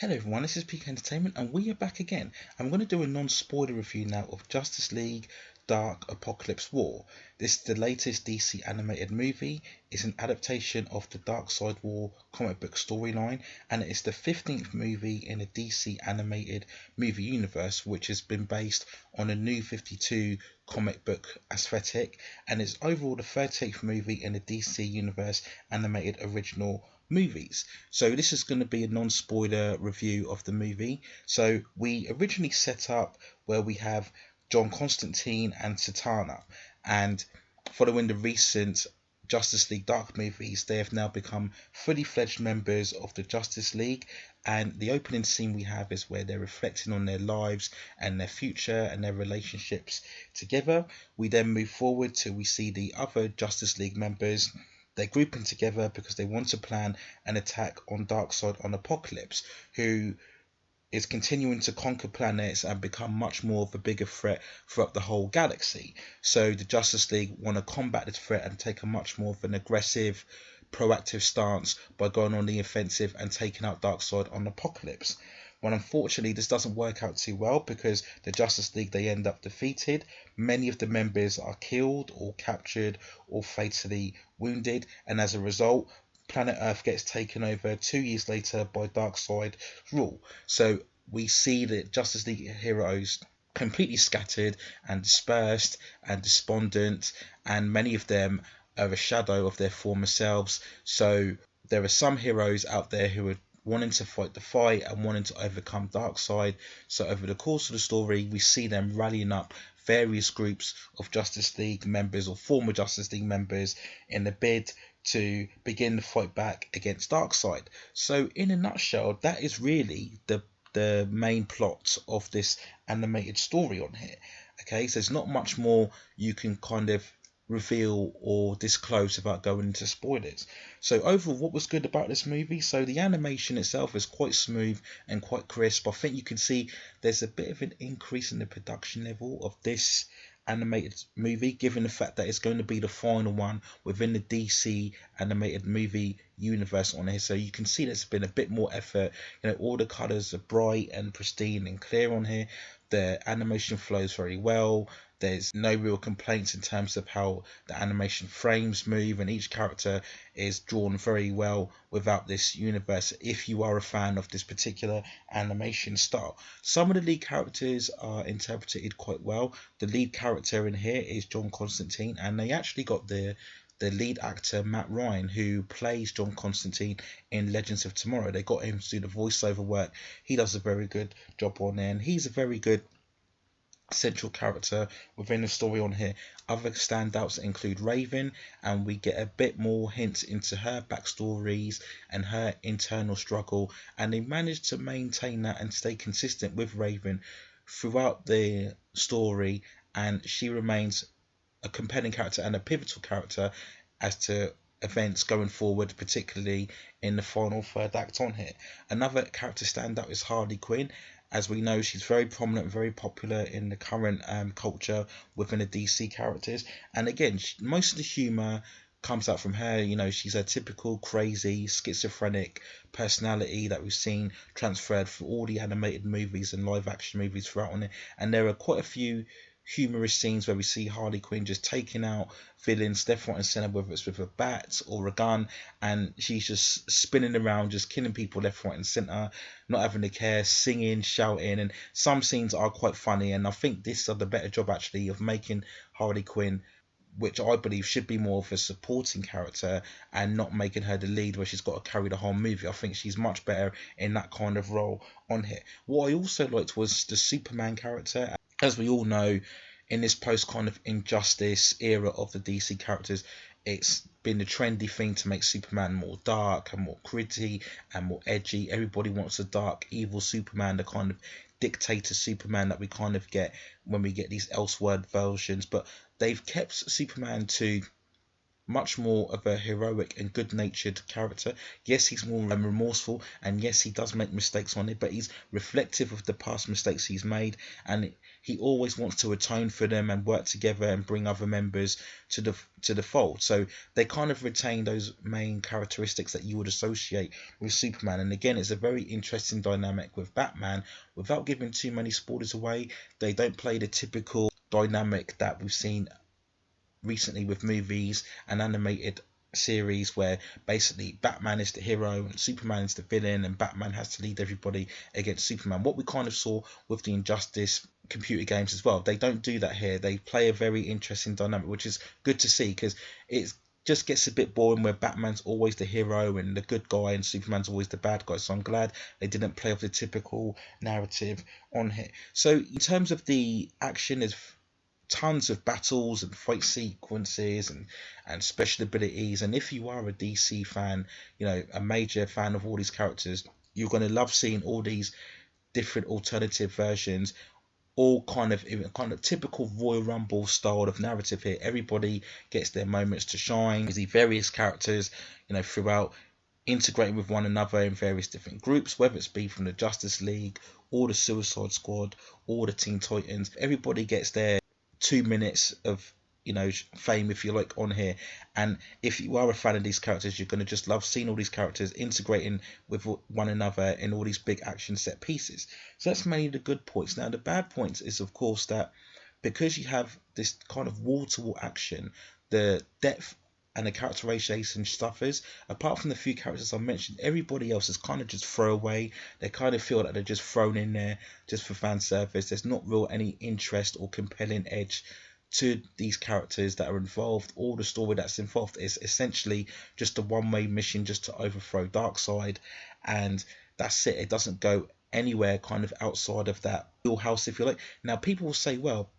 Hello everyone, this is Peak Entertainment and we are back again. I'm going to do a non-spoiler review now of Justice League Dark Apokolips War. This is the latest DC animated movie. It's an adaptation of the Darkseid War comic book storyline, and it is the 15th movie in the DC animated movie universe, which has been based on a New 52 comic book aesthetic, and it's overall the 38th movie in the DC universe animated original movies. So this is going to be a non-spoiler review of the movie. So we originally set up where we have John Constantine and Satana, and following the recent Justice League Dark movies, they have now become fully fledged members of the Justice League. And the opening scene we have is where they're reflecting on their lives and their future and their relationships together. We then move forward till we see the other Justice League members. They're grouping together because they want to plan an attack on Darkseid on Apokolips, who is continuing to conquer planets and become much more of a bigger threat throughout the whole galaxy. So the Justice League want to combat this threat and take a much more of an aggressive, proactive stance by going on the offensive and taking out Darkseid on Apokolips. Well, unfortunately, this doesn't work out too well because the Justice League, they end up defeated. Many of the members are killed or captured or fatally wounded, and as a result, planet Earth gets taken over 2 years later by Darkseid's rule. So we see the Justice League heroes completely scattered and dispersed and despondent, and many of them are a shadow of their former selves. So there are some heroes out there who are wanting to fight the fight and wanting to overcome Darkseid. So over the course of the story, we see them rallying up various groups of Justice League members or former Justice League members in the bid to begin the fight back against Darkseid. So in a nutshell, that is really the main plot of this animated story on here. Okay, so there's not much more you can kind of reveal or disclose without going into spoilers. So overall, what was good about this movie? So the animation itself is quite smooth and quite crisp. I think you can see there's a bit of an increase in the production level of this animated movie, given the fact that it's going to be the final one within the DC animated movie universe on here. So you can see there's been a bit more effort. All the colors are bright and pristine and clear on here. The animation flows very well. There's no real complaints in terms of how the animation frames move, and each character is drawn very well without this universe if you are a fan of this particular animation style. Some of the lead characters are interpreted quite well. The lead character in here is John Constantine, and they actually got the lead actor Matt Ryan, who plays John Constantine in Legends of Tomorrow. They got him to do the voiceover work. He does a very good job on there, and he's a very good central character within the story on here. Other standouts include Raven, and we get a bit more hints into her backstories and her internal struggle, and they managed to maintain that and stay consistent with Raven throughout the story, and she remains a compelling character and a pivotal character as to events going forward, particularly in the final third act on here. Another character standout is Harley Quinn. As we know, she's very prominent, very popular in the current culture within the DC characters. And again, most of the humour comes out from her. She's a typical crazy, schizophrenic personality that we've seen transferred through all the animated movies and live action movies throughout on it. And there are quite a few humorous scenes where we see Harley Quinn just taking out villains left, right and centre, whether it's with a bat or a gun, and she's just spinning around, just killing people left, right and centre, not having to care, singing, shouting, and some scenes are quite funny, and I think this does the better job actually of making Harley Quinn, which I believe should be more of a supporting character and not making her the lead where she's got to carry the whole movie. I think she's much better in that kind of role on here. What I also liked was the Superman character. As we all know, in this post kind of injustice era of the DC characters, it's been the trendy thing to make Superman more dark and more gritty and more edgy. Everybody wants a dark, evil Superman, the kind of dictator Superman that we kind of get when we get these Elseworld versions. But they've kept Superman to much more of a heroic and good-natured character. Yes, he's more remorseful, and yes, he does make mistakes on it, but he's reflective of the past mistakes he's made, and he always wants to atone for them and work together and bring other members to the fold. So they kind of retain those main characteristics that you would associate with Superman. And again, it's a very interesting dynamic with Batman. Without giving too many spoilers away, they don't play the typical dynamic that we've seen recently with movies and animated series, where basically Batman is the hero and Superman is the villain, and Batman has to lead everybody against Superman. What we kind of saw with the Injustice computer games as well, they don't do that here. They play a very interesting dynamic, which is good to see, because it just gets a bit boring where Batman's always the hero and the good guy and Superman's always the bad guy. So I'm glad they didn't play off the typical narrative on here. So in terms of the action, there's tons of battles and fight sequences and special abilities. And if you are a DC fan, a major fan of all these characters, you're going to love seeing all these different alternative versions, all kind of typical Royal Rumble style of narrative here. Everybody gets their moments to shine. The various characters, throughout, integrating with one another in various different groups, whether it's be from the Justice League or the Suicide Squad or the Teen Titans. Everybody gets their 2 minutes of fame, if you like, on here. And if you are a fan of these characters, you're going to just love seeing all these characters integrating with one another in all these big action set pieces. So that's mainly the good points. Now the bad points is, of course, that because you have this kind of wall-to-wall action, the depth and the characterization suffers. Apart from the few characters I mentioned, everybody else is kind of just throwaway. They kind of feel like they're just thrown in there just for fan service. There's not real any interest or compelling edge to these characters that are involved, or the story that's involved. Is essentially just a one-way mission just to overthrow Darkseid, and that's it. It doesn't go anywhere kind of outside of that wheelhouse, if you like. Now people will say, well,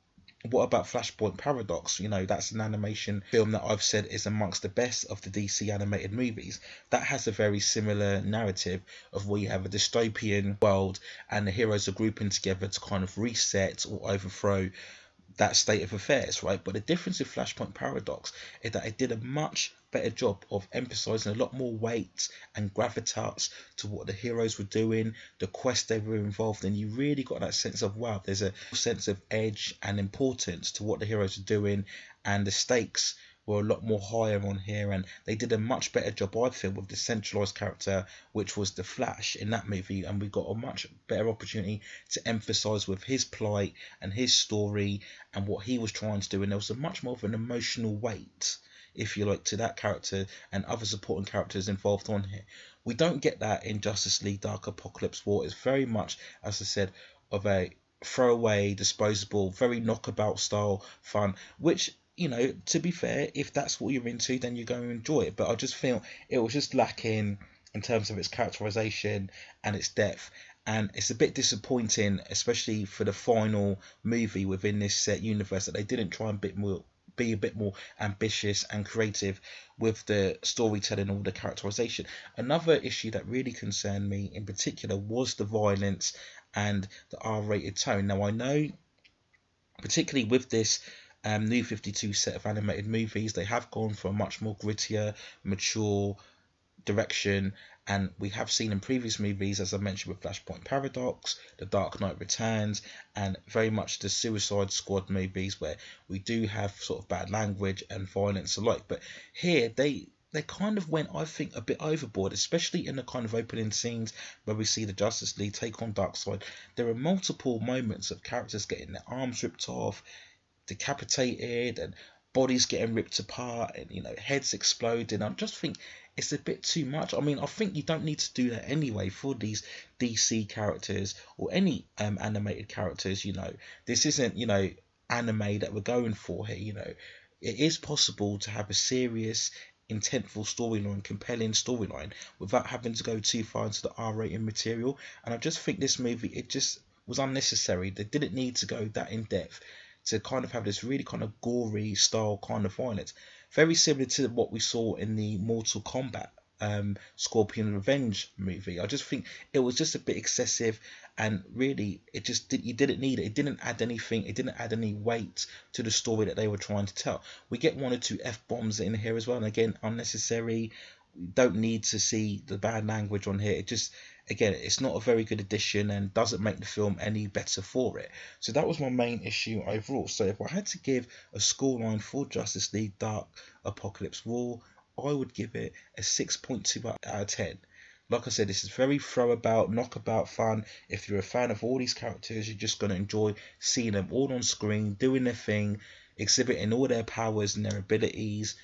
what about Flashpoint Paradox? That's an animation film that I've said is amongst the best of the DC animated movies. That has a very similar narrative of where you have a dystopian world and the heroes are grouping together to kind of reset or overthrow that state of affairs, right? But the difference with Flashpoint Paradox is that it did a much better job of emphasizing a lot more weight and gravitas to what the heroes were doing, the quest they were involved in. You really got that sense of, wow, there's a sense of edge and importance to what the heroes are doing, and the stakes were a lot more higher on here, and they did a much better job, I feel, with the centralized character, which was the Flash in that movie, and we got a much better opportunity to emphasize with his plight and his story and what he was trying to do, and there was a much more of an emotional weight, if you like, to that character and other supporting characters involved on here. We don't get that in Justice League Dark Apokolips War. It's very much, as I said, of a throwaway, disposable, very knockabout style fun, which, to be fair, if that's what you're into, then you're going to enjoy it. But I just feel it was just lacking in terms of its characterization and its depth. And it's a bit disappointing, especially for the final movie within this set universe, that they didn't try and be a bit more ambitious and creative with the storytelling or the characterization. Another issue that really concerned me in particular was the violence and the R-rated tone. Now I know, particularly with this New 52 set of animated movies, they have gone for a much more grittier, mature direction, and we have seen in previous movies, as I mentioned with Flashpoint Paradox, The Dark Knight Returns, and very much the Suicide Squad movies, where we do have sort of bad language and violence alike. But here they kind of went, I think, a bit overboard, especially in the kind of opening scenes where we see the Justice League take on Darkseid. There are multiple moments of characters getting their arms ripped off, decapitated, and bodies getting ripped apart, and heads exploding. I just think it's a bit too much. I mean, I think you don't need to do that anyway for these DC characters or any animated characters. This isn't anime that we're going for here. It is possible to have a serious, intentful storyline, compelling storyline, without having to go too far into the R-rated material. And I just think this movie, it just was unnecessary. They didn't need to go that in depth to kind of have this really kind of gory style kind of violence. Very similar to what we saw in the Mortal Kombat Scorpion Revenge movie. I just think it was just a bit excessive, and really you didn't need it. It didn't add anything. It didn't add any weight to the story that they were trying to tell. We get one or two F-bombs in here as well, and again, unnecessary. We don't need to see the bad language on here. It just, again, it's not a very good addition and doesn't make the film any better for it. So that was my main issue overall. So if I had to give a scoreline for Justice League Dark Apokolips War, I would give it a 6.2 out of 10. Like I said, this is very throw-about, knockabout fun. If you're a fan of all these characters, you're just going to enjoy seeing them all on screen, doing their thing, exhibiting all their powers and their abilities,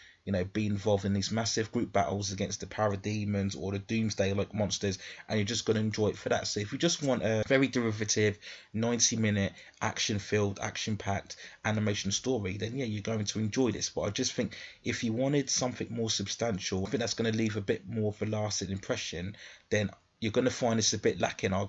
be involved in these massive group battles against the parademons or the doomsday-like monsters, and you're just going to enjoy it for that. So if you just want a very derivative, 90-minute, action-filled, action-packed animation story, then yeah, you're going to enjoy this. But I just think if you wanted something more substantial, I think that's going to leave a bit more of a lasting impression, then you're going to find this a bit lacking. I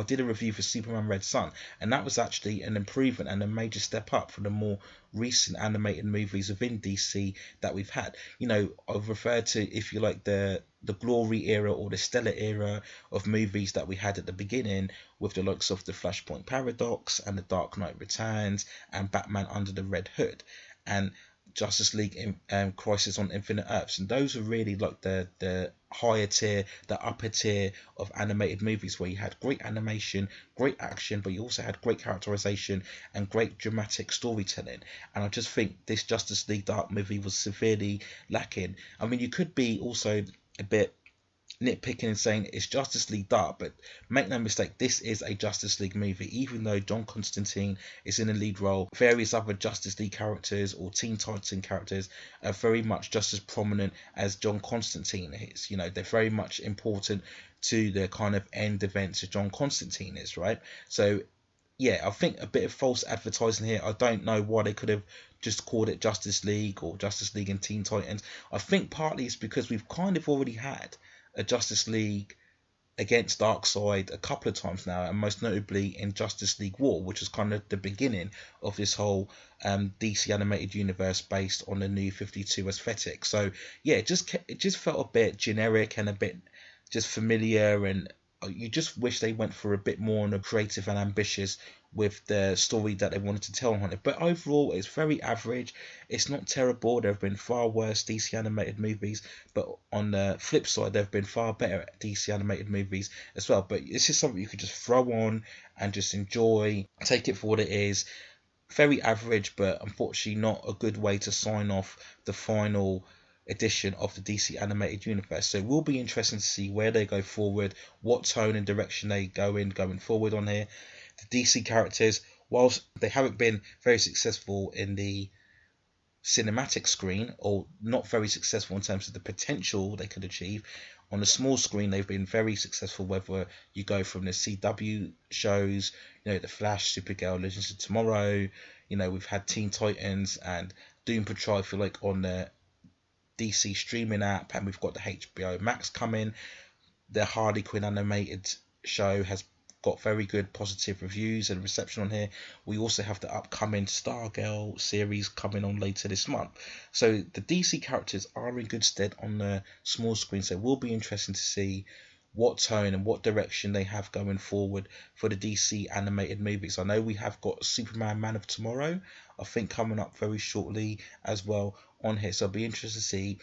did a review for Superman Red Son, and that was actually an improvement and a major step up from the more recent animated movies within DC that we've had. I've referred to, if you like, the glory era or the stellar era of movies that we had at the beginning, with the likes of the Flashpoint Paradox and the Dark Knight Returns and Batman Under the Red Hood and Justice League Crisis on Infinite Earths, and those are really like the higher tier, the upper tier of animated movies, where you had great animation, great action, but you also had great characterization and great dramatic storytelling. And I just think this Justice League Dark movie was severely lacking. I mean, you could be also a bit nitpicking and saying it's Justice League Dark, but make no mistake, this is a Justice League movie. Even though John Constantine is in a lead role, various other Justice League characters or Teen Titan characters are very much just as prominent as John Constantine is. They're very much important to the kind of end events as John Constantine is, right? So yeah, I think a bit of false advertising here. I don't know why they could have just called it Justice League or Justice League and Teen Titans. I think partly it's because we've kind of already had a Justice League against Darkseid a couple of times now, and most notably in Justice League War, which is kind of the beginning of this whole DC animated universe based on the New 52 aesthetic. So yeah, it just felt a bit generic and a bit just familiar, and you just wish they went for a bit more on a creative and ambitious with the story that they wanted to tell on it. But overall, it's very average. It's not terrible. There have been far worse DC animated movies, but on the flip side, there have been far better DC animated movies as well. But it's just something you could just throw on and just enjoy, take it for what it is. Very average, but unfortunately not a good way to sign off the final edition of the DC animated universe. So it will be interesting to see where they go forward, what tone and direction they go in going forward on here. The DC characters, whilst they haven't been very successful in the cinematic screen, or not very successful in terms of the potential they could achieve, on the small screen they've been very successful, whether you go from the CW shows, the Flash, Supergirl, Legends of Tomorrow, we've had Teen Titans and Doom Patrol, I feel like, on the DC streaming app, and we've got the HBO Max coming. The Harley Quinn animated show has got very good positive reviews and reception on here. We also have the upcoming Stargirl series coming on later this month. So the DC characters are in good stead on the small screen, so it will be interesting to see what tone and what direction they have going forward for the DC animated movies. I know we have got Superman Man of Tomorrow, I think, coming up very shortly as well on here, so I'll be interested to see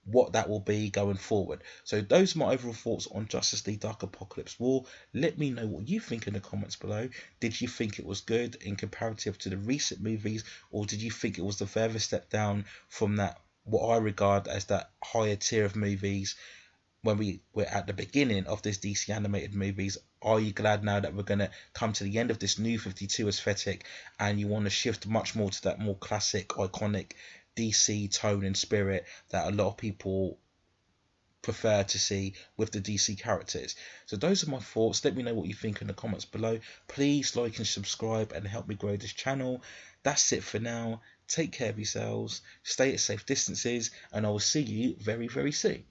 what that will be going forward. So those are my overall thoughts on Justice League Dark Apokolips War. Let me know what you think in the comments below. Did you think it was good in comparative to the recent movies, or did you think it was the further step down from that, what I regard as that higher tier of movies when we were at the beginning of this DC animated movies? Are you glad now that we're going to come to the end of this new 52 aesthetic, and you want to shift much more to that more classic, iconic DC tone and spirit that a lot of people prefer to see with the DC characters? So those are my thoughts. Let me know what you think in the comments below. Please like and subscribe and help me grow this channel. That's it for now. Take care of yourselves, stay at safe distances, and I will see you very, very soon.